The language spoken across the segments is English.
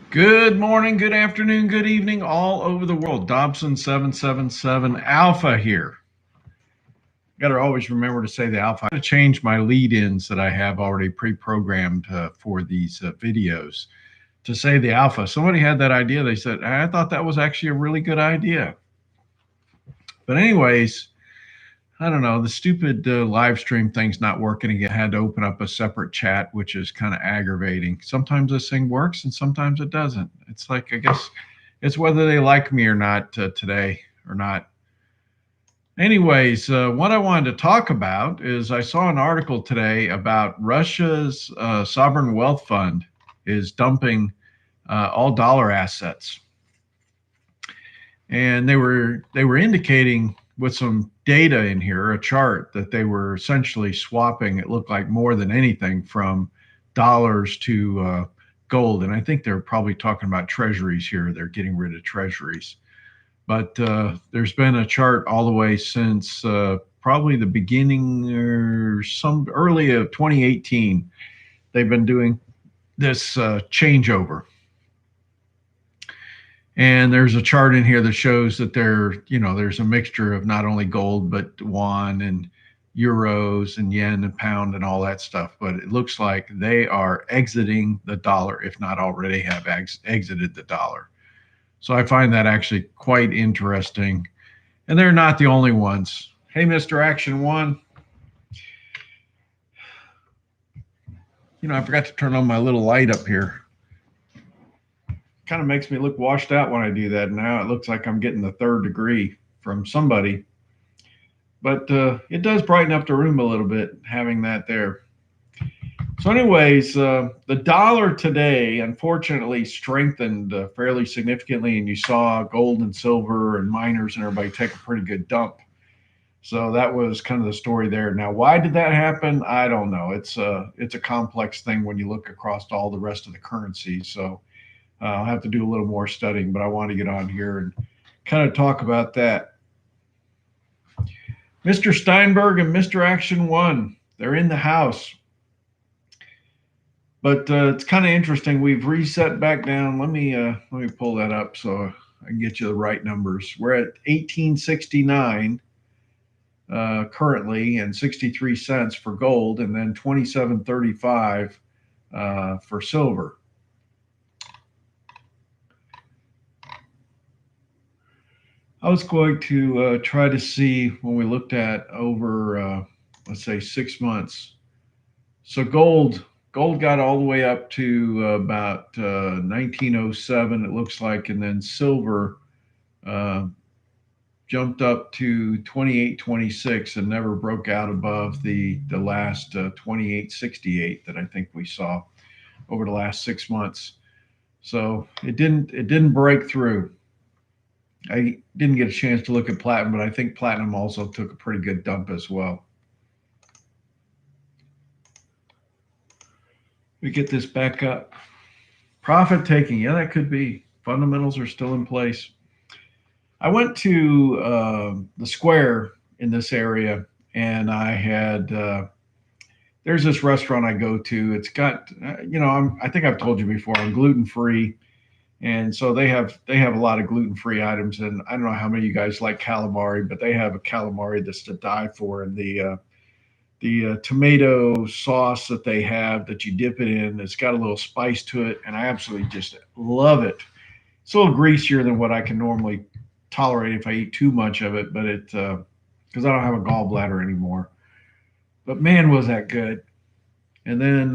Good morning, good afternoon, good evening, all over the world. Dobson777 Alpha here. Got to always remember to say the Alpha. I got to change my lead-ins that I have already pre-programmed for these videos to say the Alpha. Somebody had that idea. They said, I thought that was actually a really good idea. But anyways, I don't know. The stupid LiveStream thing's not working again. I had to open up a separate chat, which is kind of aggravating. Sometimes this thing works and sometimes it doesn't. It's like, I guess it's whether they like me or not today or not. Anyways, what I wanted to talk about is I saw an article today about Russia's sovereign wealth fund is dumping all dollar assets. And they were indicating with some data in here, a chart that they were essentially swapping, it looked like more than anything, from dollars to gold. And I think they're probably talking about treasuries here. They're getting rid of treasuries. But there's been a chart all the way since probably the beginning or some early of 2018. They've been doing this changeover. And there's a chart in here that shows that there's a mixture of not only gold, but yuan and euros and yen and pound and all that stuff. But it looks like they are exiting the dollar, if not already have exited the dollar. So I find that actually quite interesting. And they're not the only ones. Hey, Mr. Action One. I forgot to turn on my little light up here. Kind of makes me look washed out when I do that. Now it looks like I'm getting the third degree from somebody. But it does brighten up the room a little bit having that there. So anyways, the dollar today, unfortunately, strengthened fairly significantly, and you saw gold and silver and miners and everybody take a pretty good dump. So that was kind of the story there. Now, why did that happen? I don't know. It's a complex thing when you look across all the rest of the currencies. So I'll have to do a little more studying, but I want to get on here and kind of talk about that. Mr. Steinberg and Mr. Action One, they're in the house. But it's kind of interesting. We've reset back down. Let me pull that up so I can get you the right numbers. We're at 1869 currently, and 63 cents for gold, and then 27.35 for silver. I was going to try to see when we looked at over, let's say, 6 months. So gold got all the way up to about 1907, it looks like, and then silver jumped up to 28.26 and never broke out above the last 28.68 that I think we saw over the last 6 months. So it didn't break through. I didn't get a chance to look at platinum, but I think platinum also took a pretty good dump as well. We get this back up. Profit taking, yeah, that could be. Fundamentals are still in place. I went to the square in this area, and I had there's this restaurant I go to. It's got I think I've told you before, I'm gluten free, and so they have a lot of gluten free items. And I don't know how many of you guys like calamari, but they have a calamari that's to die for, and the tomato sauce that they have that you dip it in, it's got a little spice to it, and I absolutely just love it. It's a little greasier than what I can normally tolerate if I eat too much of it, but because I don't have a gallbladder anymore. But man, was that good. And then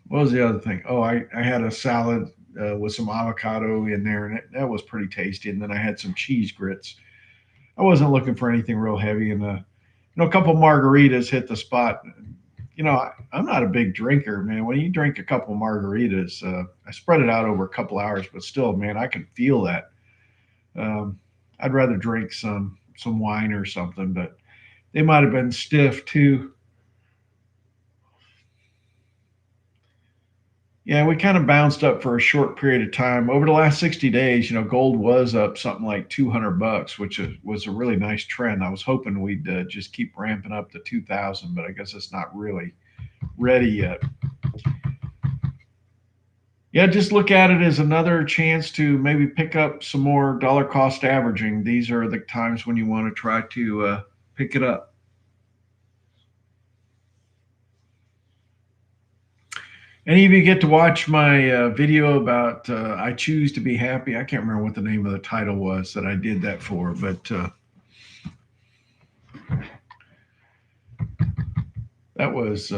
what was the other thing? Oh, I had a salad with some avocado in there, and that was pretty tasty. And then I had some cheese grits. I wasn't looking for anything real heavy, and a couple margaritas hit the spot. I'm not a big drinker, man. When you drink a couple margaritas, I spread it out over a couple hours, but still, man, I can feel that. I'd rather drink some wine or something, but they might have been stiff too. Yeah, we kind of bounced up for a short period of time. Over the last 60 days, gold was up something like $200, which was a really nice trend. I was hoping we'd just keep ramping up to 2,000, but I guess it's not really ready yet. Yeah, just look at it as another chance to maybe pick up some more dollar cost averaging. These are the times when you want to try to pick it up. Any of you get to watch my video about I Choose to Be Happy? I can't remember what the name of the title was that I did that for, but that was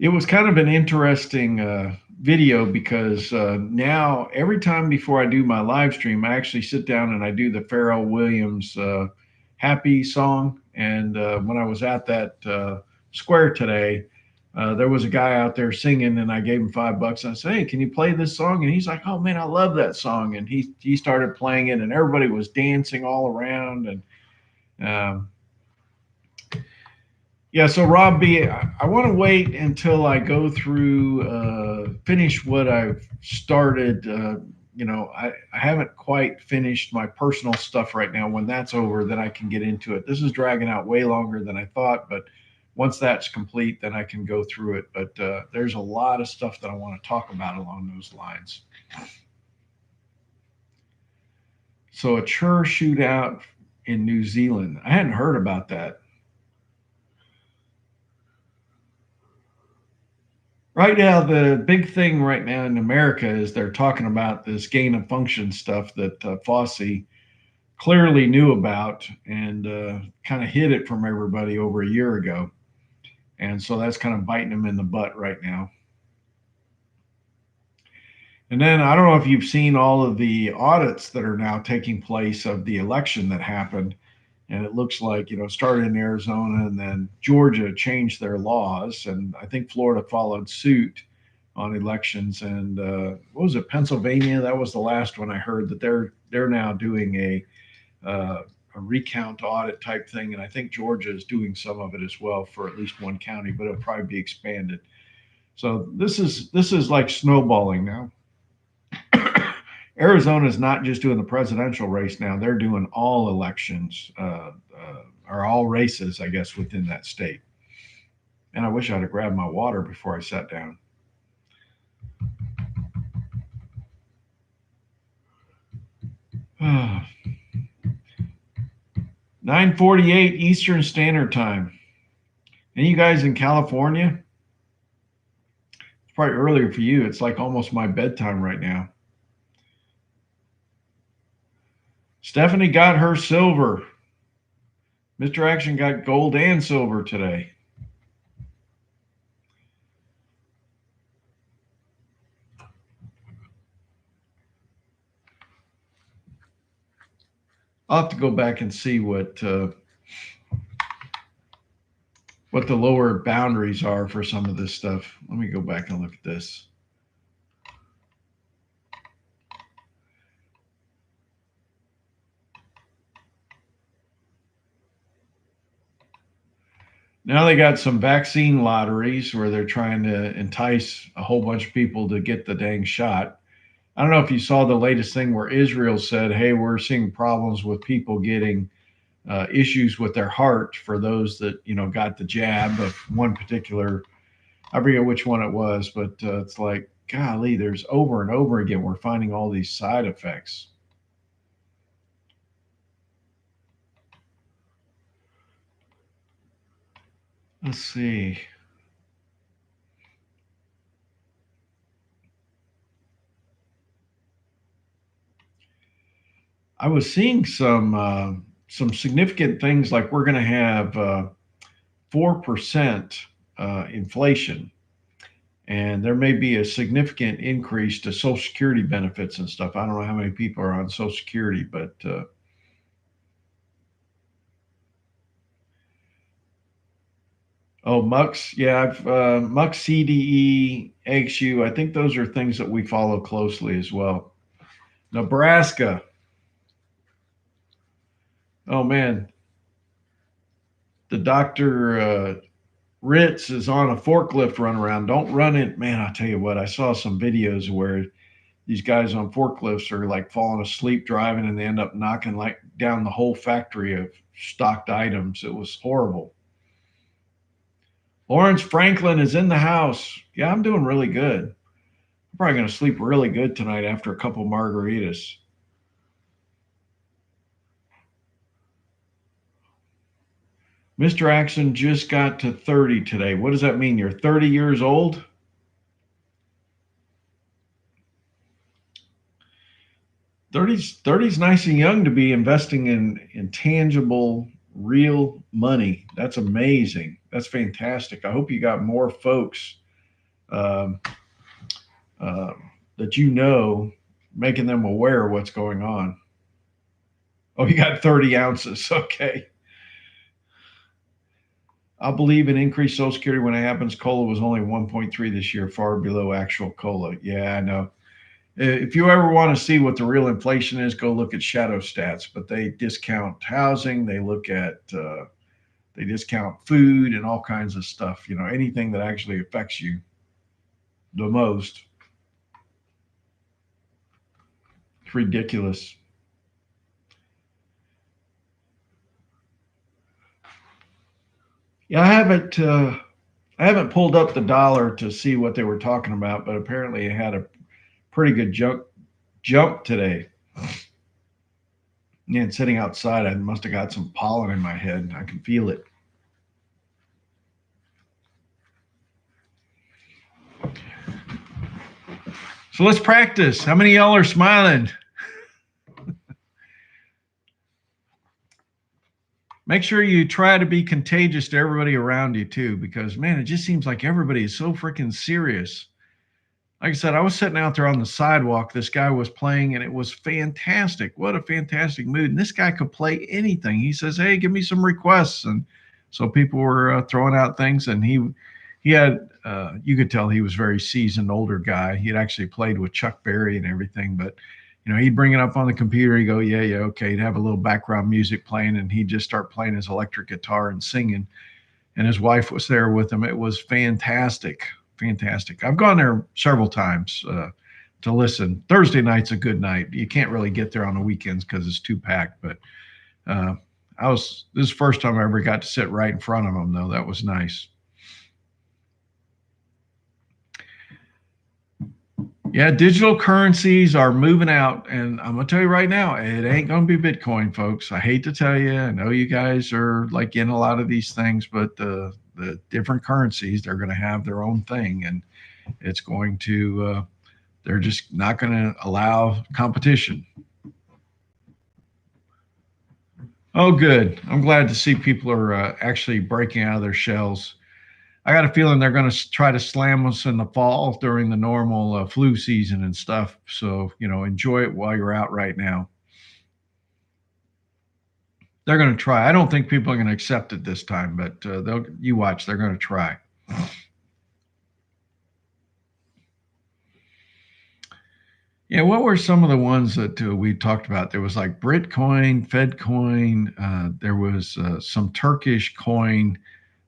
it was kind of an interesting video because now every time before I do my live stream, I actually sit down and I do the Pharrell Williams Happy song. And when I was at that square today, there was a guy out there singing, and I gave him $5. And I said, "Hey, can you play this song?" And he's like, "Oh man, I love that song." And he started playing it, and everybody was dancing all around. And um, yeah, so Rob B, I want to wait until I go through, finish what I've started. I haven't quite finished my personal stuff right now. When that's over, then I can get into it. This is dragging out way longer than I thought, but once that's complete, then I can go through it. But there's a lot of stuff that I want to talk about along those lines. So a chur shootout in New Zealand. I hadn't heard about that. Right now, the big thing right now in America is they're talking about this gain of function stuff that Fossey clearly knew about and kind of hid it from everybody over a year ago. And so that's kind of biting him in the butt right now. And then I don't know if you've seen all of the audits that are now taking place of the election that happened. And it looks like, started in Arizona and then Georgia changed their laws. And I think Florida followed suit on elections. And what was it, Pennsylvania? That was the last one I heard that they're now doing a recount audit type thing. And I think Georgia is doing some of it as well for at least one county, but it'll probably be expanded. So this is like snowballing now. Arizona is not just doing the presidential race now; they're doing all elections or all races, I guess, within that state. And I wish I'd have grabbed my water before I sat down. Uh, 9:48 Eastern Standard Time. And you guys in California? It's probably earlier for you. It's like almost my bedtime right now. Stephanie got her silver. Mr. Action got gold and silver today. I'll have to go back and see what the lower boundaries are for some of this stuff. Let me go back and look at this. Now they got some vaccine lotteries where they're trying to entice a whole bunch of people to get the dang shot. I don't know if you saw the latest thing where Israel said, "Hey, we're seeing problems with people getting issues with their heart for those that got the jab of one particular." I forget which one it was, but it's like, golly, there's over and over again we're finding all these side effects. Let's see. I was seeing some significant things like we're going to have 4% inflation, and there may be a significant increase to Social Security benefits and stuff. I don't know how many people are on Social Security, but Mux, yeah, Mux CDE, XU. I think those are things that we follow closely as well. Nebraska. Oh man, the Dr. Ritz is on a forklift run around. Don't run it, man. I'll tell you what. I saw some videos where these guys on forklifts are like falling asleep driving, and they end up knocking like down the whole factory of stocked items. It was horrible. Lawrence Franklin is in the house. Yeah, I'm doing really good. I'm probably going to sleep really good tonight after a couple margaritas. Mr. Axon just got to 30 today. What does that mean? You're 30 years old? Thirty's nice and young to be investing in tangible, real money. That's amazing. That's fantastic. I hope you got more folks um, uh, that you know, making them aware of what's going on. Oh, you got 30 ounces. Okay. I'll believe in increased Social Security when it happens. COLA was only 1.3 this year, far below actual COLA. Yeah, I know. If you ever want to see what the real inflation is, go look at shadow stats. But they discount housing. They discount food and all kinds of stuff. You know, anything that actually affects you the most. It's ridiculous. Yeah, I haven't pulled up the dollar to see what they were talking about, but apparently it had a pretty good jump today. Yeah, and sitting outside, I must have got some pollen in my head. I can feel it. So let's practice. How many of y'all are smiling? Make sure you try to be contagious to everybody around you too, because man, it just seems like everybody is so freaking serious. Like I said, I was sitting out there on the sidewalk. This guy was playing, and it was fantastic. What a fantastic mood! And this guy could play anything. He says, "Hey, give me some requests," and so people were throwing out things. And he had you could tell he was a very seasoned, older guy. He had actually played with Chuck Berry and everything, but you know, he'd bring it up on the computer. He'd go, yeah, okay. He'd have a little background music playing, and he'd just start playing his electric guitar and singing. And his wife was there with him. It was fantastic. Fantastic. I've gone there several times to listen. Thursday night's a good night. You can't really get there on the weekends because it's too packed. But this is the first time I ever got to sit right in front of him, though. That was nice. Yeah, digital currencies are moving out, and I'm gonna tell you right now, it ain't gonna be Bitcoin, folks. I hate to tell you. I know you guys are like in a lot of these things, but the different currencies, they're gonna have their own thing, and it's going to. They're just not going to allow competition. Oh, good. I'm glad to see people are actually breaking out of their shells. I got a feeling they're going to try to slam us in the fall during the normal flu season and stuff. So, you know, enjoy it while you're out right now. They're going to try. I don't think people are going to accept it this time, but you watch, they're going to try. Yeah, what were some of the ones that we talked about? There was like Britcoin, Fedcoin. There was some Turkish coin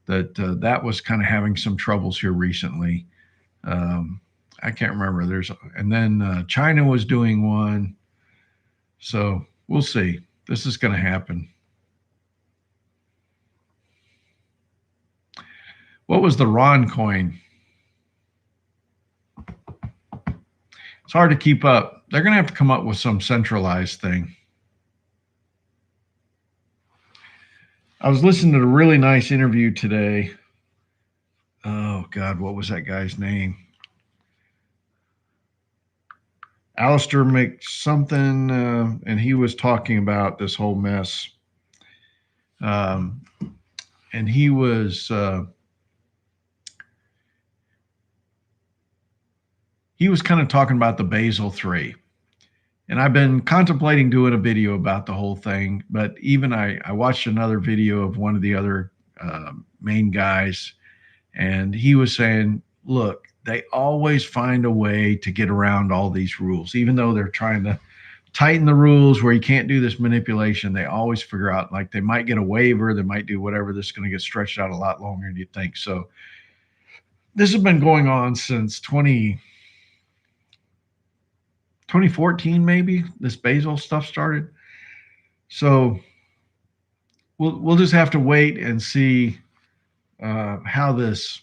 that was kind of having some troubles here recently. I can't remember. And then China was doing one. So we'll see. This is going to happen. What was the Ron coin? It's hard to keep up. They're going to have to come up with some centralized thing. I was listening to a really nice interview today. Oh, God, what was that guy's name? Alistair McSomething, and he was talking about this whole mess. And he was kind of talking about the Basel III. And I've been contemplating doing a video about the whole thing, but even I watched another video of one of the other main guys, and he was saying, look, they always find a way to get around all these rules, even though they're trying to tighten the rules where you can't do this manipulation. They always figure out, like, they might get a waiver, they might do whatever. This is going to get stretched out a lot longer than you think. So this has been going on since 2014, maybe this Basel stuff started. So we'll just have to wait and see how this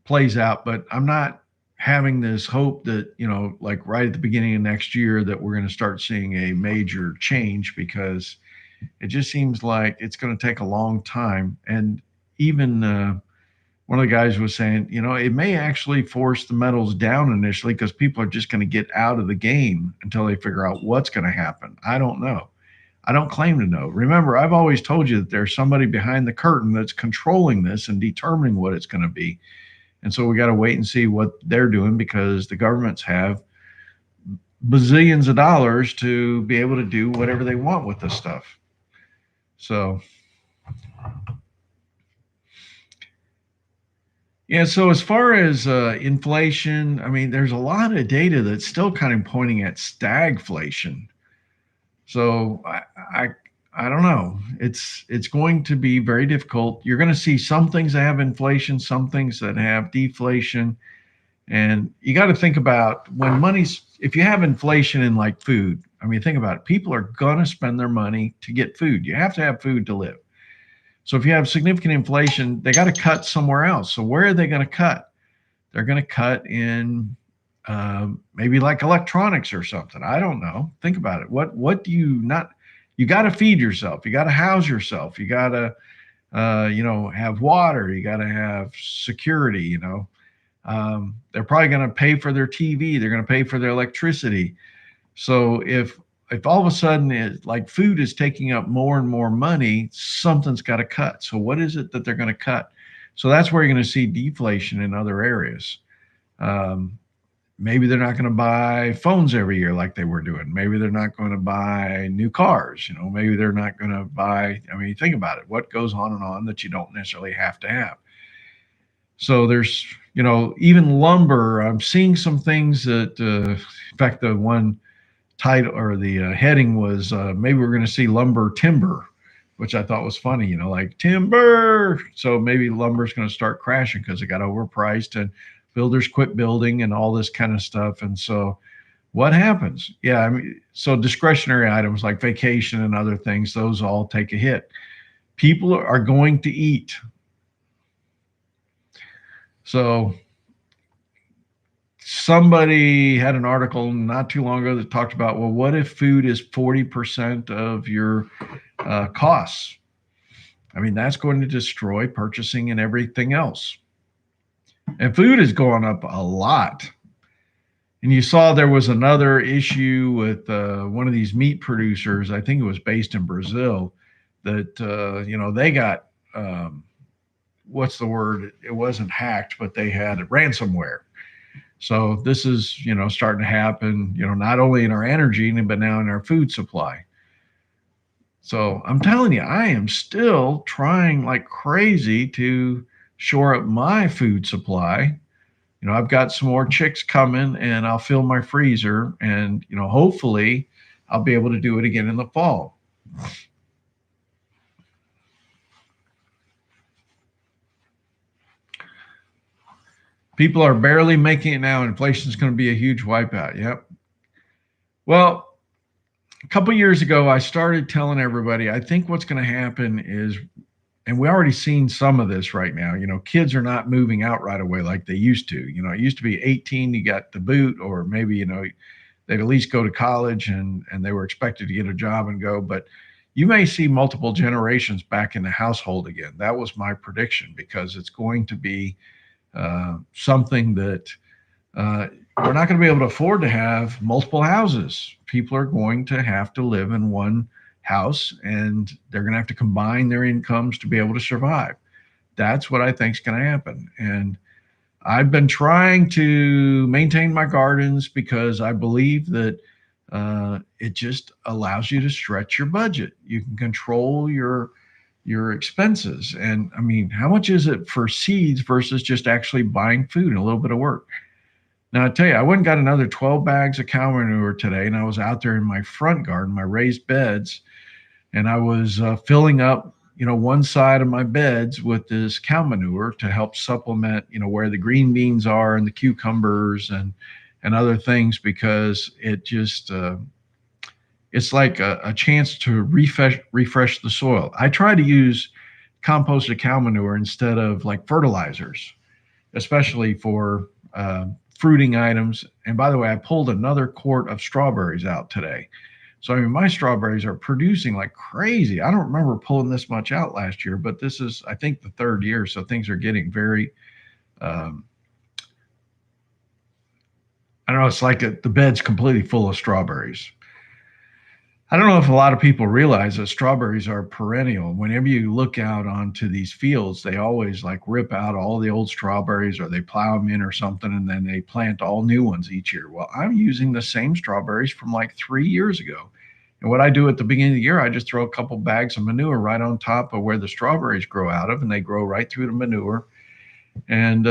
plays out, but I'm not having this hope that, like right at the beginning of next year that we're going to start seeing a major change, because it just seems like it's going to take a long time. And even one of the guys was saying, it may actually force the metals down initially because people are just going to get out of the game until they figure out what's going to happen. I don't know. I don't claim to know. Remember, I've always told you that there's somebody behind the curtain that's controlling this and determining what it's going to be. And so we got to wait and see what they're doing, because the governments have bazillions of dollars to be able to do whatever they want with this stuff. So, yeah, so as far as inflation, I mean, there's a lot of data that's still kind of pointing at stagflation. So I don't know. It's going to be very difficult. You're going to see some things that have inflation, some things that have deflation. And you got to think about if you have inflation in like food, I mean, think about it. People are going to spend their money to get food. You have to have food to live. So if you have significant inflation, they got to cut somewhere else. So where are they going to cut? They're going to cut in maybe like electronics or something. I don't know. Think about it. What do you not? You got to feed yourself. You got to house yourself. You got to have water. You got to have security. They're probably going to pay for their TV. They're going to pay for their electricity. So if all of a sudden like food is taking up more and more money, something's got to cut. So what is it that they're going to cut? So that's where you're going to see deflation in other areas. Maybe they're not going to buy phones every year like they were doing. Maybe they're not going to buy new cars. Maybe they're not going to buy. I mean, think about it. What goes on and on that you don't necessarily have to have. So there's, even lumber. I'm seeing some things that, in fact, the one title or the heading was maybe we're going to see lumber timber, which I thought was funny, like timber. So maybe lumber is going to start crashing because it got overpriced and builders quit building and all this kind of stuff. And so what happens? Yeah, I mean, so discretionary items like vacation and other things, those all take a hit. People are going to eat. So somebody had an article not too long ago that talked about, well, what if food is 40% of your costs? I mean, that's going to destroy purchasing and everything else. And food is going up a lot. And you saw there was another issue with one of these meat producers. I think it was based in Brazil that, they got, what's the word? It wasn't hacked, but they had ransomware. So this is, starting to happen, not only in our energy, but now in our food supply. So I'm telling you, I am still trying like crazy to shore up my food supply. I've got some more chicks coming and I'll fill my freezer, and, hopefully I'll be able to do it again in the fall. People are barely making it now. Inflation is going to be a huge wipeout. Yep. Well, a couple of years ago, I started telling everybody, I think what's going to happen is, and we already seen some of this right now, kids are not moving out right away like they used to. It used to be 18, you got the boot, or maybe, they'd at least go to college and they were expected to get a job and go. But you may see multiple generations back in the household again. That was my prediction, because it's going to be something that we're not going to be able to afford to have multiple houses. People are going to have to live in one house, and they're going to have to combine their incomes to be able to survive. That's what I think is going to happen. And I've been trying to maintain my gardens because I believe that it just allows you to stretch your budget. You can control your expenses. And I mean, how much is it for seeds versus just actually buying food and a little bit of work? Now, I tell you, I went and got another 12 bags of cow manure today, and I was out there in my front garden, my raised beds, and I was filling up, one side of my beds with this cow manure to help supplement, where the green beans are and the cucumbers and other things, because it just, it's like a chance to refresh the soil. I try to use composted cow manure instead of like fertilizers, especially for fruiting items. And by the way, I pulled another quart of strawberries out today. So, I mean, my strawberries are producing like crazy. I don't remember pulling this much out last year, but this is, I think, the third year. So things are getting very, I don't know, it's like the bed's completely full of strawberries. I don't know if a lot of people realize that strawberries are perennial. Whenever you look out onto these fields, they always like rip out all the old strawberries or they plow them in or something, and then they plant all new ones each year. Well, I'm using the same strawberries from like 3 years ago. And what I do at the beginning of the year, I just throw a couple bags of manure right on top of where the strawberries grow out of, and they grow right through the manure. And,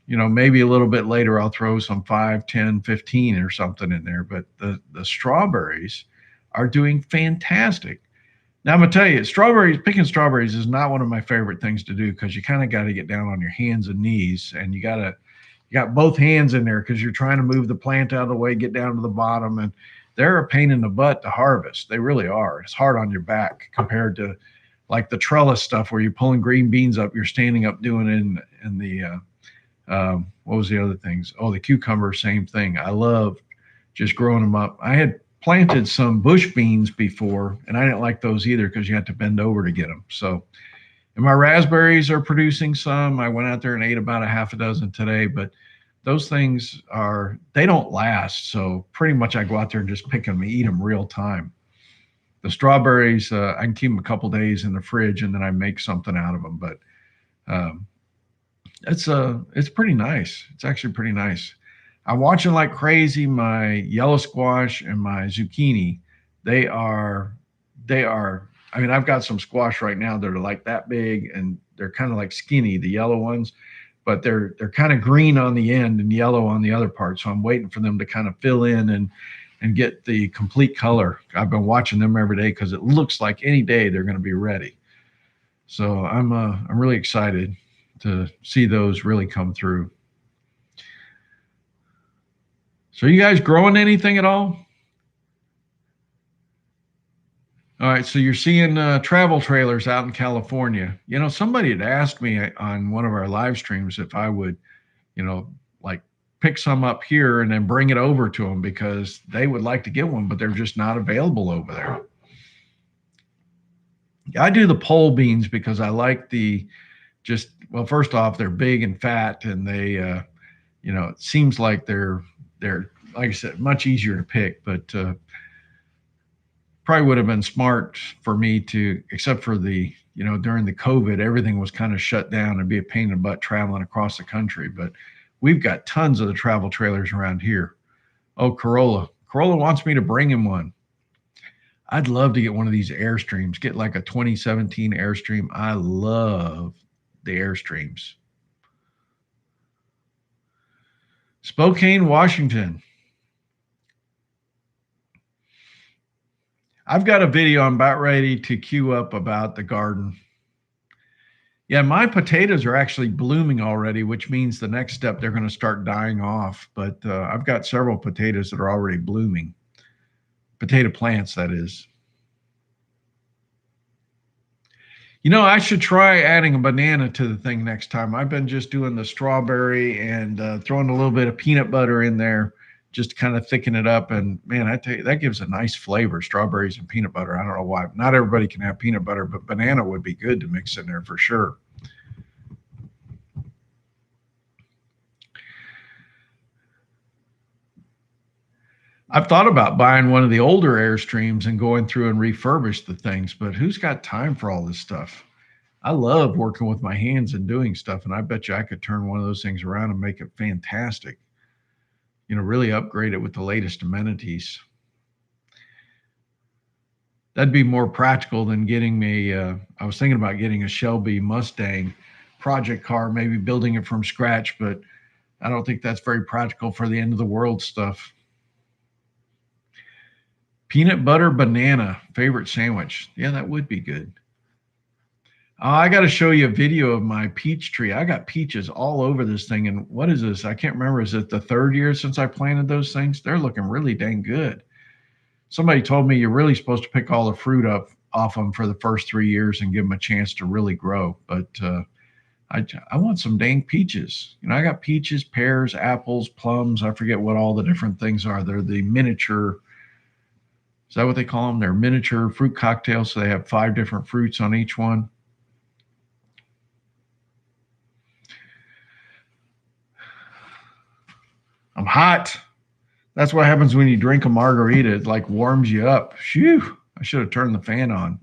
maybe a little bit later, I'll throw some 5, 10, 15 or something in there. But the strawberries are doing fantastic. Now, I'm going to tell you, picking strawberries is not one of my favorite things to do because you kind of got to get down on your hands and knees, and you got both hands in there because you're trying to move the plant out of the way, get down to the bottom, and they're a pain in the butt to harvest. They really are. It's hard on your back compared to like the trellis stuff where you're pulling green beans up, you're standing up doing it in the, what was the other things? Oh, the cucumber, same thing. I love just growing them up. I had planted some bush beans before, and I didn't like those either because you had to bend over to get them. So, and my raspberries are producing some. I went out there and ate about a half a dozen today, but those things they don't last. So pretty much I go out there and just pick them and eat them real time. The strawberries, I can keep them a couple days in the fridge and then I make something out of them. But it's pretty nice. It's actually pretty nice. I'm watching like crazy my yellow squash and my zucchini. They are, I mean, I've got some squash right now that are like that big and they're kind of like skinny, the yellow ones, but they're kind of green on the end and yellow on the other part. So I'm waiting for them to kind of fill in and get the complete color. I've been watching them every day because it looks like any day they're going to be ready. So I'm really excited to see those really come through. So you guys growing anything at all? All right, so you're seeing travel trailers out in California. Somebody had asked me on one of our live streams if I would, like pick some up here and then bring it over to them because they would like to get one, but they're just not available over there. I do the pole beans because I like first off, they're big and fat and they, it seems like they're like I said, much easier to pick, but probably would have been smart for me to, except for during the COVID, everything was kind of shut down and be a pain in the butt traveling across the country. But we've got tons of the travel trailers around here. Oh, Corolla wants me to bring him one. I'd love to get one of these Airstreams, get like a 2017 Airstream. I love the Airstreams. Spokane, Washington. I've got a video I'm about ready to queue up about the garden. Yeah, my potatoes are actually blooming already, which means the next step, they're going to start dying off. But I've got several potatoes that are already blooming. Potato plants, that is. I should try adding a banana to the thing next time. I've been just doing the strawberry and throwing a little bit of peanut butter in there, just to kind of thicken it up. And man, I tell you, that gives a nice flavor, strawberries and peanut butter. I don't know why. Not everybody can have peanut butter, but banana would be good to mix in there for sure. I've thought about buying one of the older Airstreams and going through and refurbish the things, but who's got time for all this stuff? I love working with my hands and doing stuff, and I bet you I could turn one of those things around and make it fantastic. Really upgrade it with the latest amenities. That'd be more practical than getting me. I was thinking about getting a Shelby Mustang project car, maybe building it from scratch, but I don't think that's very practical for the end of the world stuff. Peanut butter banana, favorite sandwich. Yeah, that would be good. I got to show you a video of my peach tree. I got peaches all over this thing. And what is this? I can't remember. Is it the third year since I planted those things? They're looking really dang good. Somebody told me you're really supposed to pick all the fruit up off them for the first 3 years and give them a chance to really grow. But I want some dang peaches. I got peaches, pears, apples, plums. I forget what all the different things are. They're the miniature. Is that what they call them? They're miniature fruit cocktails. So they have 5 different fruits on each one. I'm hot. That's what happens when you drink a margarita. It like warms you up. Phew. I should have turned the fan on.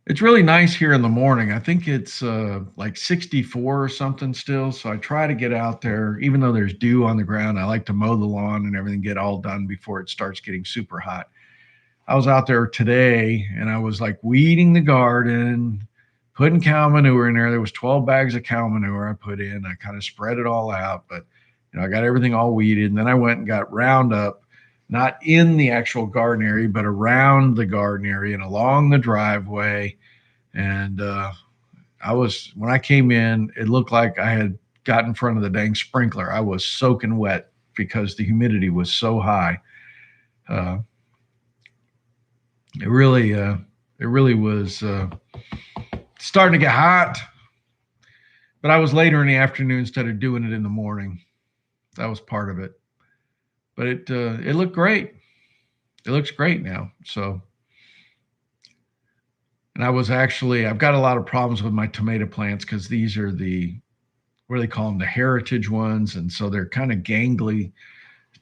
It's really nice here in the morning. I think it's like 64 or something still. So I try to get out there, even though there's dew on the ground. I like to mow the lawn and everything, get all done before it starts getting super hot. I was out there today and I was like weeding the garden, putting cow manure in there. There was 12 bags of cow manure I put in. I kind of spread it all out, but I got everything all weeded. And then I went and got Roundup, not in the actual garden area, but around the garden area and along the driveway. And when I came in, it looked like I had got in front of the dang sprinkler. I was soaking wet because the humidity was so high. It really was starting to get hot, but I was later in the afternoon instead of doing it in the morning. That was part of it, but it looked great. It looks great now. So, and I've got a lot of problems with my tomato plants because these are what do they call them? The heritage ones. And so they're kind of gangly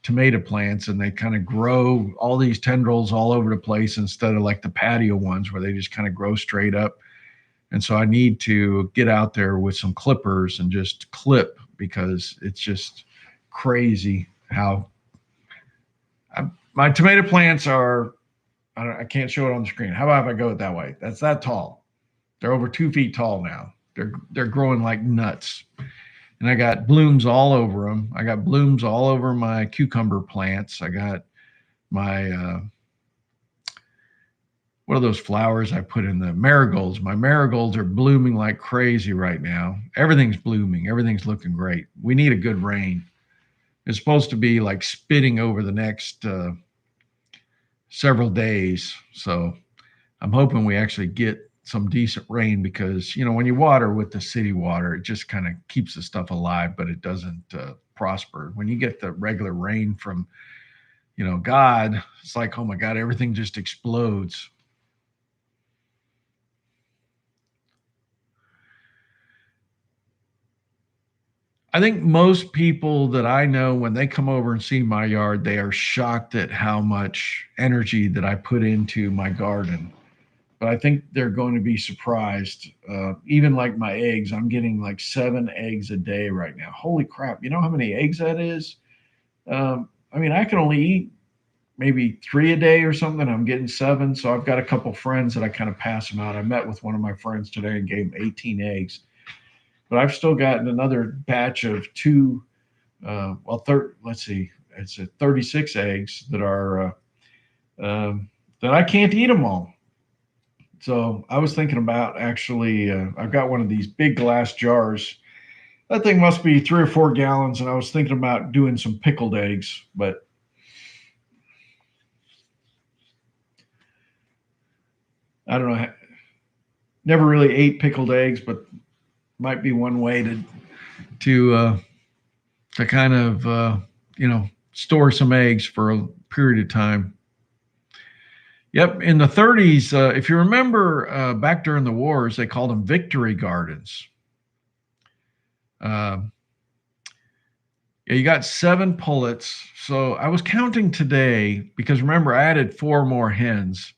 tomato plants and they kind of grow all these tendrils all over the place instead of like the patio ones where they just kind of grow straight up. And so I need to get out there with some clippers and just clip because it's just crazy how my tomato plants are. I can't show it on the screen. How about if I go it that way? That's that tall. They're over 2 feet tall now. They're growing like nuts. And I got blooms all over them. I got blooms all over my cucumber plants. I got my, what are those flowers I put in the marigolds? My marigolds are blooming like crazy right now. Everything's blooming. Everything's looking great. We need a good rain. It's supposed to be like spitting over the next several days. So I'm hoping we actually get some decent rain because, when you water with the city water, it just kind of keeps the stuff alive, but it doesn't prosper. When you get the regular rain from, God, it's like, oh my God, everything just explodes. I think most people that I know, when they come over and see my yard, they are shocked at how much energy that I put into my garden. But I think they're going to be surprised. Even like my eggs, I'm getting like 7 eggs a day right now. Holy crap. You know how many eggs that is? I can only eat maybe 3 a day or something. I'm getting 7. So I've got a couple friends that I kind of pass them out. I met with one of my friends today and gave him 18 eggs. But I've still gotten another batch of 2, let's see, it's 36 eggs that are, that I can't eat them all. So I was thinking about actually, I've got one of these big glass jars. That thing must be 3 or 4 gallons. And I was thinking about doing some pickled eggs, but I don't know. Never really ate pickled eggs, but might be one way to kind of, store some eggs for a period of time. Yep. In the 30s, if you remember back during the wars, they called them victory gardens. You got 7 pullets. So I was counting today because remember, I added 4 more hens.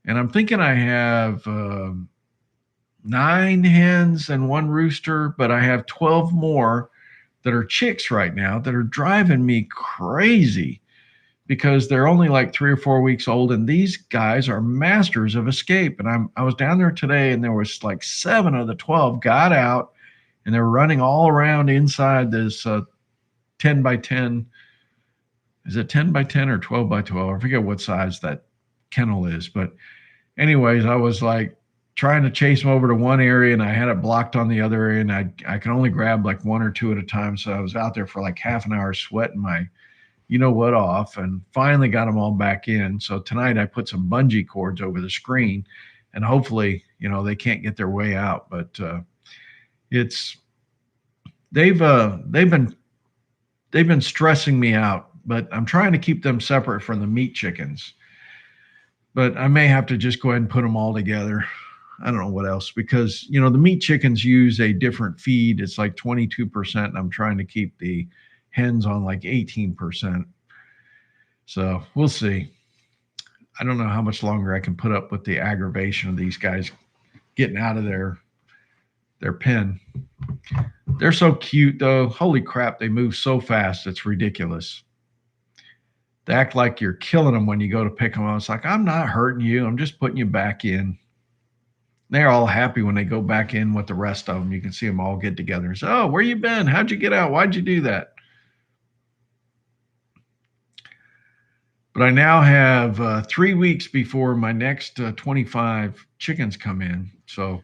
And I'm thinking I have 9 hens and 1 rooster, but I have 12 more that are chicks right now that are driving me crazy because they're only like 3 or 4 weeks old. And these guys are masters of escape. And I was down there today and there was like 7 of the 12 got out and they're running all around inside this 10 by 10. Is it 10 by 10 or 12 by 12? I forget what size that kennel is. But anyways, I was like trying to chase them over to one area and I had it blocked on the other area. And I can only grab like 1 or 2 at a time. So I was out there for like half an hour sweating my you know what off, and finally got them all back in. So tonight I put some bungee cords over the screen, and hopefully, they can't get their way out. But it's they've been stressing me out. But I'm trying to keep them separate from the meat chickens. But I may have to just go ahead and put them all together. I don't know what else, because the meat chickens use a different feed. It's like 22%. And I'm trying to keep the hens on like 18%. So we'll see. I don't know how much longer I can put up with the aggravation of these guys getting out of their pen. They're so cute though. Holy crap, they move so fast. It's ridiculous. They act like you're killing them when you go to pick them up. It's like, I'm not hurting you. I'm just putting you back in. They're all happy when they go back in with the rest of them. You can see them all get together and say, oh, where you been? How'd you get out? Why'd you do that? But I now have 3 weeks before my next 25 chickens come in. So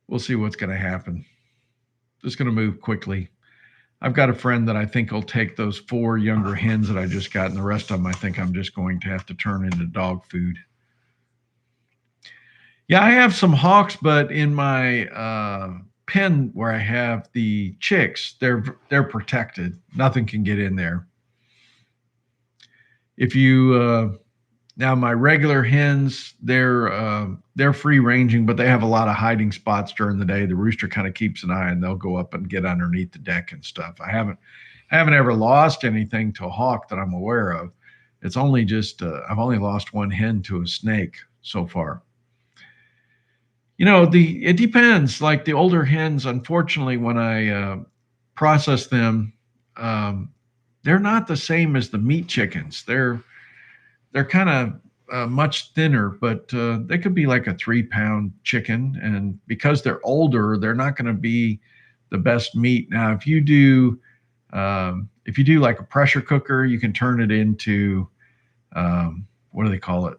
we'll see what's going to happen. It's going to move quickly. I've got a friend that I think will take those 4 younger hens that I just got, and the rest of them I think I'm just going to have to turn into dog food. Yeah, I have some hawks, but in my pen where I have the chicks, they're protected. Nothing can get in there. If you now my regular hens, they're free ranging, but they have a lot of hiding spots during the day. The rooster kind of keeps an eye, and they'll go up and get underneath the deck and stuff. I haven't ever lost anything to a hawk that I'm aware of. It's only just I've only lost one hen to a snake so far. It depends. Like the older hens, unfortunately, when I process them, they're not the same as the meat chickens. They're kind of much thinner, but they could be like a 3-pound chicken. And because they're older, they're not going to be the best meat. Now, if you do like a pressure cooker, you can turn it into what do they call it?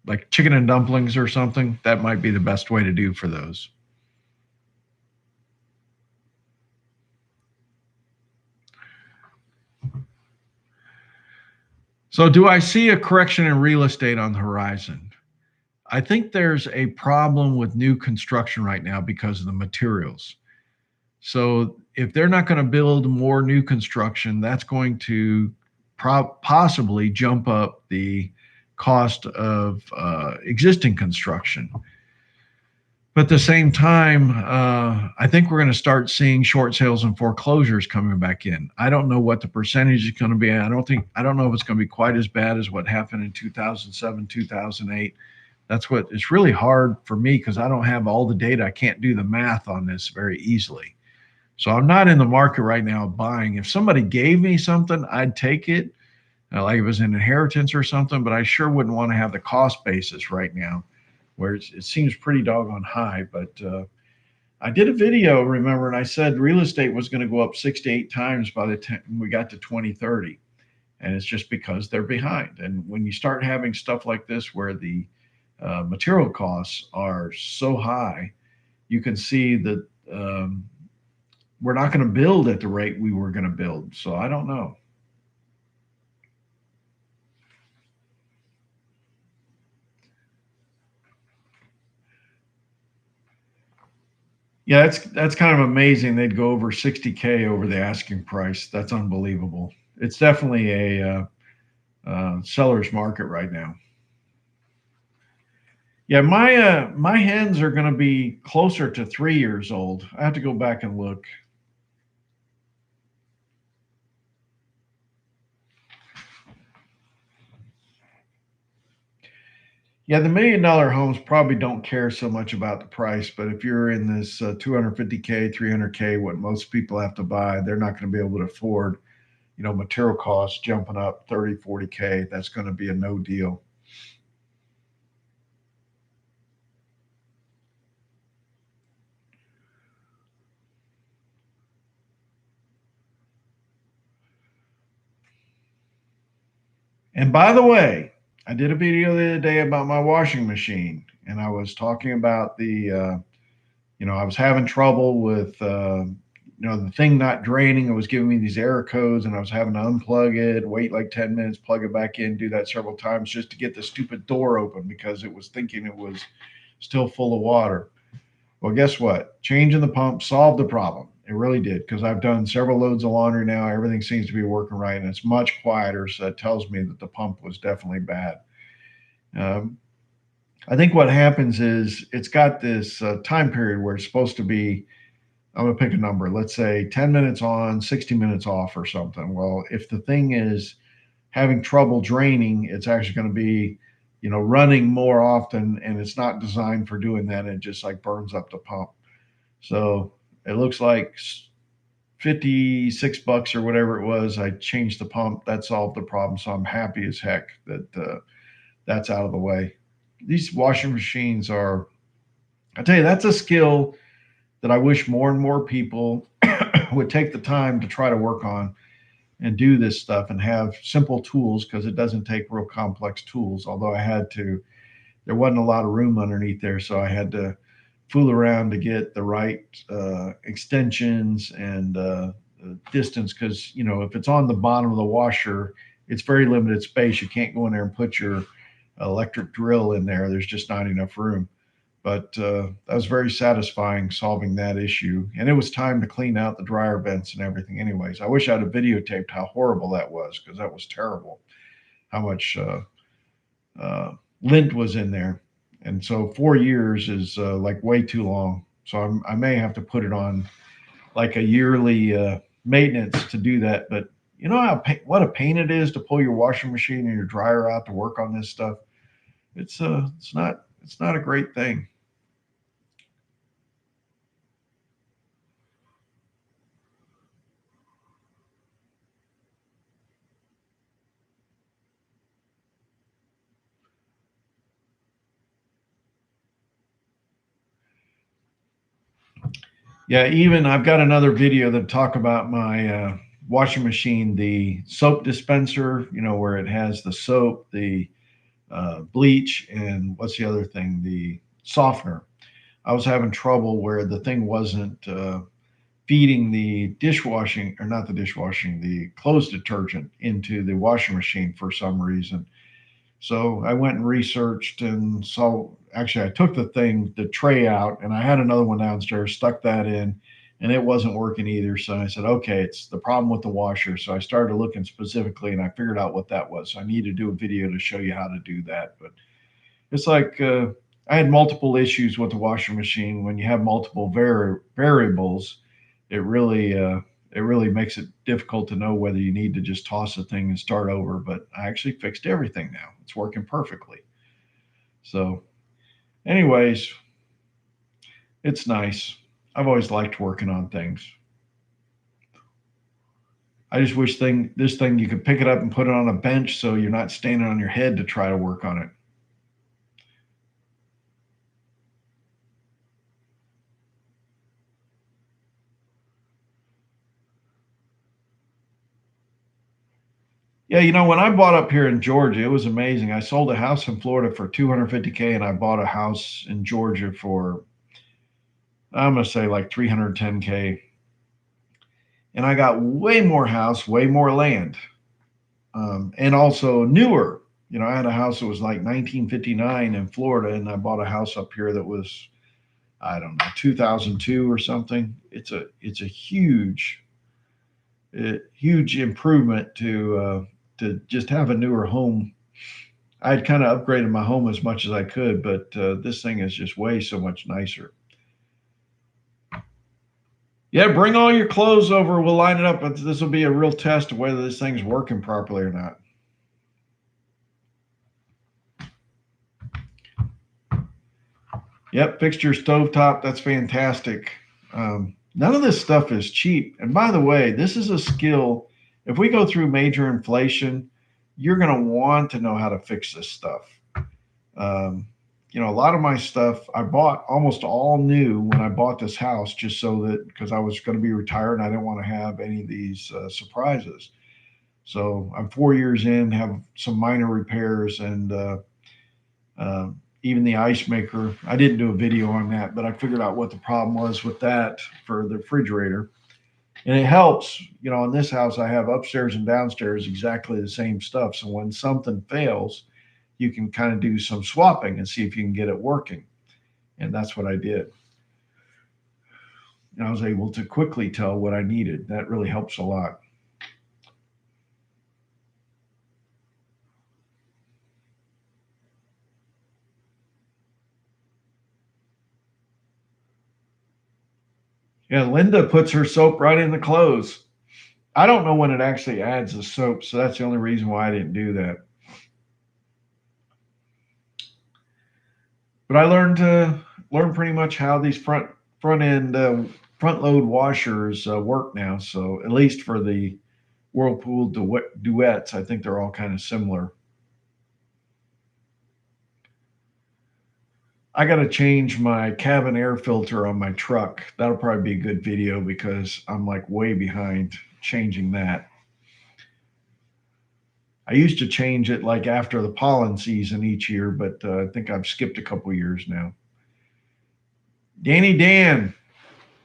Like chicken and dumplings or something. That might be the best way to do for those. So do I see a correction in real estate on the horizon? I think there's a problem with new construction right now because of the materials. So if they're not going to build more new construction, that's going to possibly jump up the cost of existing construction. But at the same time, I think we're going to start seeing short sales and foreclosures coming back in. I don't know what the percentage is going to be. I don't know if it's going to be quite as bad as what happened in 2007, 2008. It's really hard for me because I don't have all the data. I can't do the math on this very easily. So I'm not in the market right now buying. If somebody gave me something, I'd take it, like it was an inheritance or something, but I sure wouldn't want to have the cost basis right now, where it seems pretty doggone high. But I did a video, remember, and I said real estate was going to go up 6 to 8 times by the time we got to 2030. And it's just because they're behind. And when you start having stuff like this where the material costs are so high, you can see that we're not going to build at the rate we were going to build. So I don't know. Yeah, that's kind of amazing. They'd go over 60K over the asking price. That's unbelievable. It's definitely a seller's market right now. Yeah, my hens are going to be closer to 3 years old. I have to go back and look. Yeah, the $1 million homes probably don't care so much about the price, but if you're in this 250K, 300K, what most people have to buy, they're not going to be able to afford, material costs jumping up 30, 40K. That's going to be a no deal. And by the way, I did a video the other day about my washing machine, and I was talking about the, I was having trouble with, the thing not draining. It was giving me these error codes, and I was having to unplug it, wait like 10 minutes, plug it back in, do that several times just to get the stupid door open because it was thinking it was still full of water. Well, guess what? Changing the pump solved the problem. It really did, because I've done several loads of laundry now. Everything seems to be working right, and it's much quieter. So that tells me that the pump was definitely bad. I think what happens is it's got this time period where it's supposed to be, I'm going to pick a number, let's say 10 minutes on, 60 minutes off or something. Well, if the thing is having trouble draining, it's actually going to be, running more often, and it's not designed for doing that. It just like burns up the pump. So it looks like $56 or whatever it was. I changed the pump. That solved the problem. So I'm happy as heck that that's out of the way. These washing machines are, I tell you, that's a skill that I wish more and more people would take the time to try to work on and do this stuff and have simple tools, because it doesn't take real complex tools. Although there wasn't a lot of room underneath there, so I had to fool around to get the right extensions and distance, because if it's on the bottom of the washer, it's very limited space. You can't go in there and put your electric drill in there. There's just not enough room. But that was very satisfying, solving that issue. And it was time to clean out the dryer vents and everything anyways. I wish I'd have videotaped how horrible that was, because that was terrible, how much lint was in there. And so 4 years is like way too long. So I may have to put it on like a yearly maintenance to do that. But you know what a pain it is to pull your washing machine and your dryer out to work on this stuff. It's not a great thing. Yeah, even I've got another video that talk about my washing machine, the soap dispenser, where it has the soap, the bleach, and what's the other thing? The softener. I was having trouble where the thing wasn't feeding the dishwashing, or not the dishwashing, the clothes detergent into the washing machine for some reason. So I went and researched and saw, actually, I took the tray out, and I had another one downstairs, stuck that in, and it wasn't working either. So I said, okay, it's the problem with the washer. So I started looking specifically, and I figured out what that was. So I need to do a video to show you how to do that. But it's like I had multiple issues with the washing machine. When you have multiple variables, it really makes it difficult to know whether you need to just toss the thing and start over. But I actually fixed everything now. It's working perfectly. So anyways, it's nice. I've always liked working on things. I just wish this thing you could pick it up and put it on a bench so you're not standing on your head to try to work on it. Yeah, when I bought up here in Georgia, it was amazing. I sold a house in Florida for $250K, and I bought a house in Georgia for, I'm going to say, like $310K. And I got way more house, way more land, and also newer. I had a house that was like 1959 in Florida, and I bought a house up here that was, I don't know, 2002 or something. It's a huge improvement to just have a newer home. I'd kind of upgraded my home as much as I could, but this thing is just way so much nicer. Yeah, bring all your clothes over. We'll line it up. But this will be a real test of whether this thing's working properly or not. Yep, fixed your stovetop. That's fantastic. None of this stuff is cheap. And by the way, this is a skill. If we go through major inflation, you're going to want to know how to fix this stuff. A lot of my stuff I bought almost all new when I bought this house, just so that, because I was going to be retired and I didn't want to have any of these surprises. So I'm 4 years in, have some minor repairs, and even the ice maker. I didn't do a video on that, but I figured out what the problem was with that for the refrigerator. And it helps, in this house, I have upstairs and downstairs exactly the same stuff. So when something fails, you can kind of do some swapping and see if you can get it working. And that's what I did. And I was able to quickly tell what I needed. That really helps a lot. Yeah, Linda puts her soap right in the clothes. I don't know when it actually adds the soap, so that's the only reason why I didn't do that. But I learn pretty much how these front end front load washers work now. So at least for the Whirlpool duets, I think they're all kind of similar. I got to change my cabin air filter on my truck. That'll probably be a good video because I'm like way behind changing that. I used to change it like after the pollen season each year, but I think I've skipped a couple years now. Danny Dan.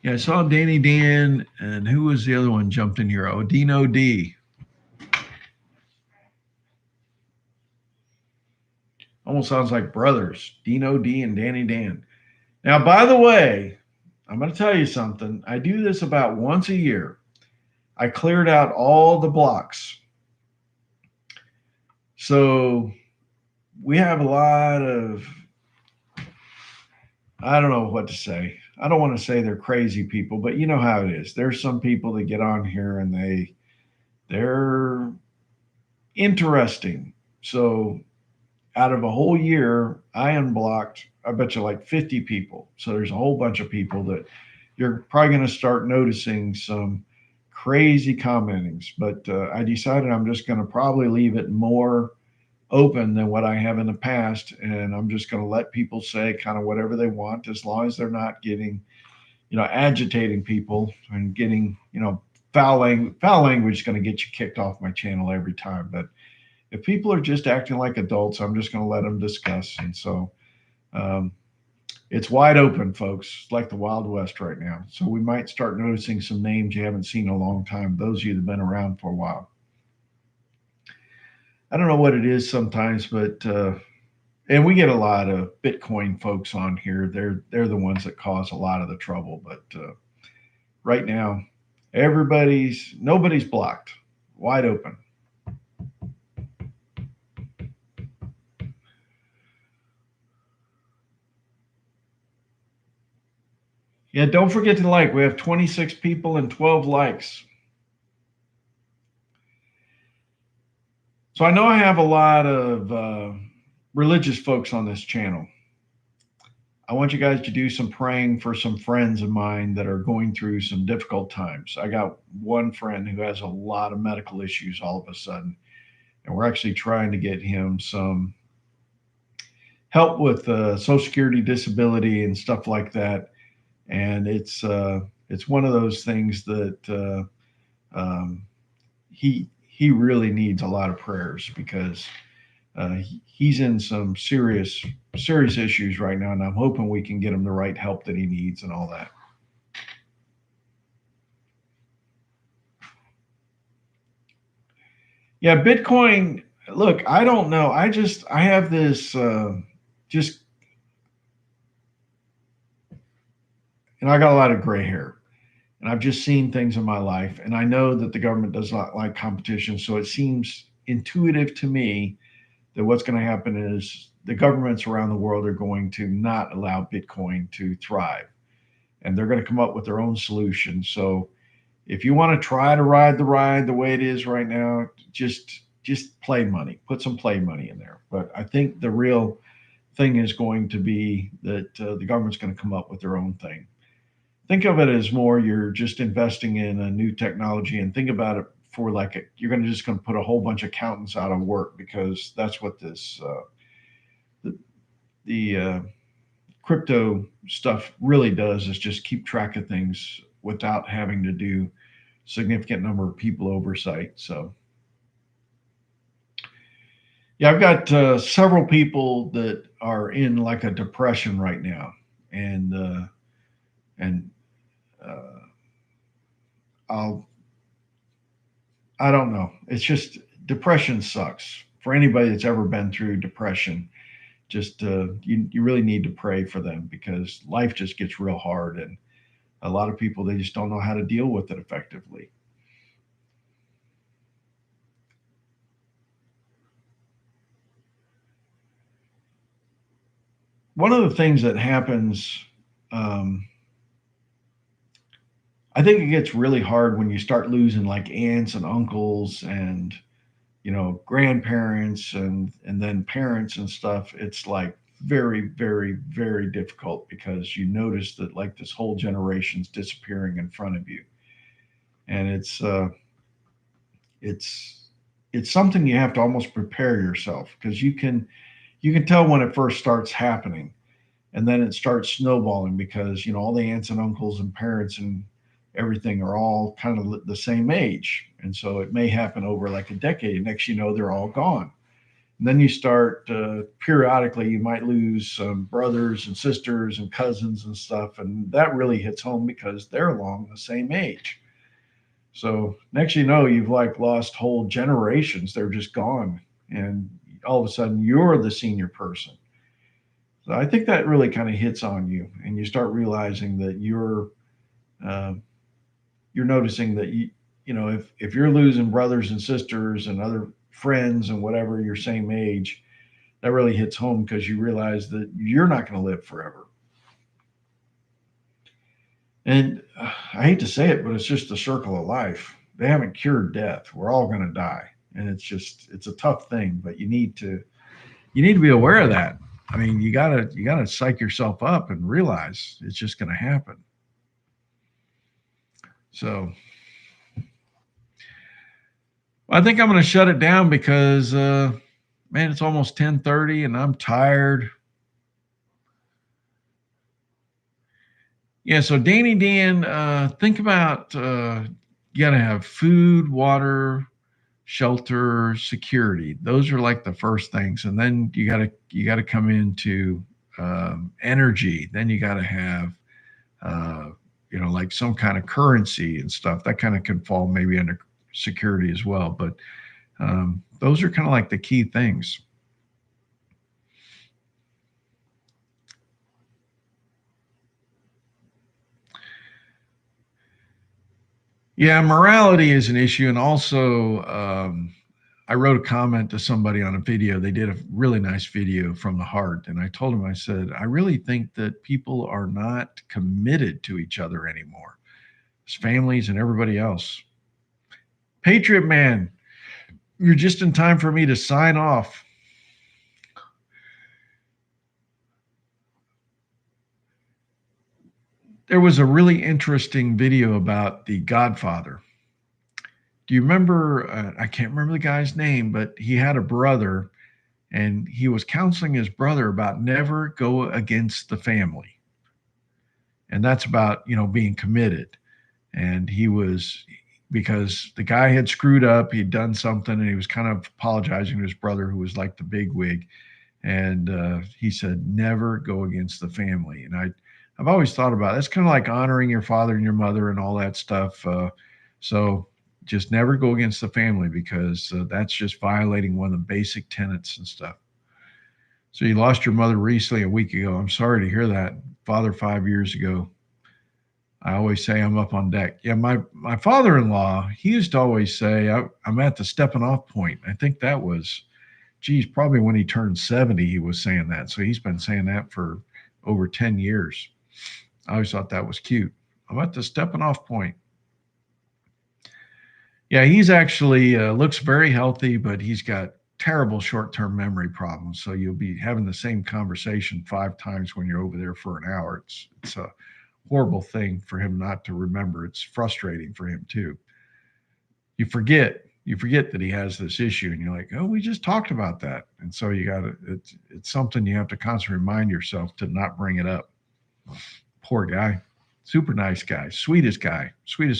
Yeah, I saw Danny Dan, and who was the other one jumped in here? Oh, Dino D. Almost sounds like brothers, Dino D and Danny Dan. Now, by the way, I'm going to tell you something. I do this about once a year. I cleared out all the blocks. So we have a lot of, I don't know what to say. I don't want to say they're crazy people, but you know how it is. There's some people that get on here and they're interesting. So out of a whole year, I unblocked, I bet you like 50 people. So there's a whole bunch of people that you're probably going to start noticing some crazy commentings. But I decided I'm just going to probably leave it more open than what I have in the past. And I'm just going to let people say kind of whatever they want, as long as they're not getting, agitating people and getting, foul language is going to get you kicked off my channel every time. But if people are just acting like adults, I'm just going to let them discuss. And so it's wide open, folks, like the Wild West right now. So we might start noticing some names you haven't seen in a long time, those of you that have been around for a while. I don't know what it is sometimes, but and we get a lot of Bitcoin folks on here. They're the ones that cause a lot of the trouble. But right now, nobody's blocked, wide open. Yeah, don't forget to like. We have 26 people and 12 likes. So I know I have a lot of religious folks on this channel. I want you guys to do some praying for some friends of mine that are going through some difficult times. I got one friend who has a lot of medical issues all of a sudden, and we're actually trying to get him some help with Social Security disability and stuff like that. And it's one of those things that he really needs a lot of prayers because he's in some serious issues right now, and I'm hoping we can get him the right help that he needs and all that. Yeah, Bitcoin. Look, I don't know. I have this just, and I got a lot of gray hair, and I've just seen things in my life, and I know that the government does not like competition, so it seems intuitive to me that what's going to happen is the governments around the world are going to not allow Bitcoin to thrive, and they're going to come up with their own solution. So if you want to try to ride the ride the way it is right now, just play money, put some play money in there. But I think the real thing is going to be that the government's going to come up with their own thing. Think of it as more you're just investing in a new technology, and think about it for like you're just going to put a whole bunch of accountants out of work, because that's what this the crypto stuff really does, is just keep track of things without having to do significant number of people oversight. So yeah, I've got several people that are in like a depression right now, and I'll I don't know. It's just depression sucks for anybody that's ever been through depression. Just you really need to pray for them because life just gets real hard, and a lot of people they just don't know how to deal with it effectively. One of the things that happens, um, I think it gets really hard when you start losing like aunts and uncles and grandparents and then parents and stuff. It's like very very very difficult because you notice that like this whole generation's disappearing in front of you, and it's it's something you have to almost prepare yourself because you can tell when it first starts happening, and then it starts snowballing because all the aunts and uncles and parents and everything are all kind of the same age, and so it may happen over like a decade. Next, they're all gone. And then you start periodically, you might lose brothers and sisters and cousins and stuff, and that really hits home because they're along the same age. So next, you've like lost whole generations. They're just gone, and all of a sudden, you're the senior person. So I think that really kind of hits on you, and you start realizing that uh, you're noticing that if you're losing brothers and sisters and other friends and whatever your same age, that really hits home because you realize that you're not going to live forever. And I hate to say it, but it's just the circle of life. They haven't cured death. We're all going to die, and it's a tough thing. But you need to be aware of that. I mean, you gotta psych yourself up and realize it's just going to happen. So I think I'm going to shut it down because man, it's almost 10:30 and I'm tired. Yeah, so Danny Dan, think about you got to have food, water, shelter, security. Those are like the first things, and then you got to come into energy. Then you got to have uh, like some kind of currency and stuff. That kind of can fall maybe under security as well. But those are kind of like the key things. Yeah, morality is an issue, and also I wrote a comment to somebody on a video. They did a really nice video from the heart, and I told them, I said, I really think that people are not committed to each other anymore, as families and everybody else. Patriot Man, you're just in time for me to sign off. There was a really interesting video about the Godfather. Do you remember? I can't remember the guy's name, but he had a brother, and he was counseling his brother about never go against the family, and that's about being committed. And he was, because the guy had screwed up, he'd done something, and he was kind of apologizing to his brother, who was like the big wig, and he said never go against the family. And I've always thought about it. That's kind of like honoring your father and your mother and all that stuff. So just never go against the family because that's just violating one of the basic tenets and stuff. So you lost your mother recently, a week ago. I'm sorry to hear that. Father 5 years ago. I always say I'm up on deck. Yeah, my father-in-law, he used to always say I'm at the stepping off point. I think that was, geez, probably when he turned 70, he was saying that. So he's been saying that for over 10 years. I always thought that was cute. I'm at the stepping off point. Yeah, he's actually looks very healthy, but he's got terrible short-term memory problems. So you'll be having the same conversation 5 times when you're over there for an hour. It's a horrible thing for him not to remember. It's frustrating for him too. You forget that he has this issue, and you're like, oh, we just talked about that. And so you got to, it's something you have to constantly remind yourself to not bring it up. Poor guy. Super nice guy, sweetest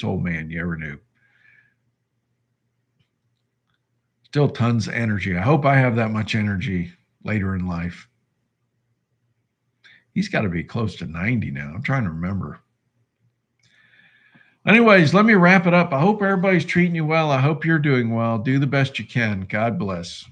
old man you ever knew. Still tons of energy. I hope I have that much energy later in life. He's got to be close to 90 now. I'm trying to remember. Anyways, let me wrap it up. I hope everybody's treating you well. I hope you're doing well. Do the best you can. God bless.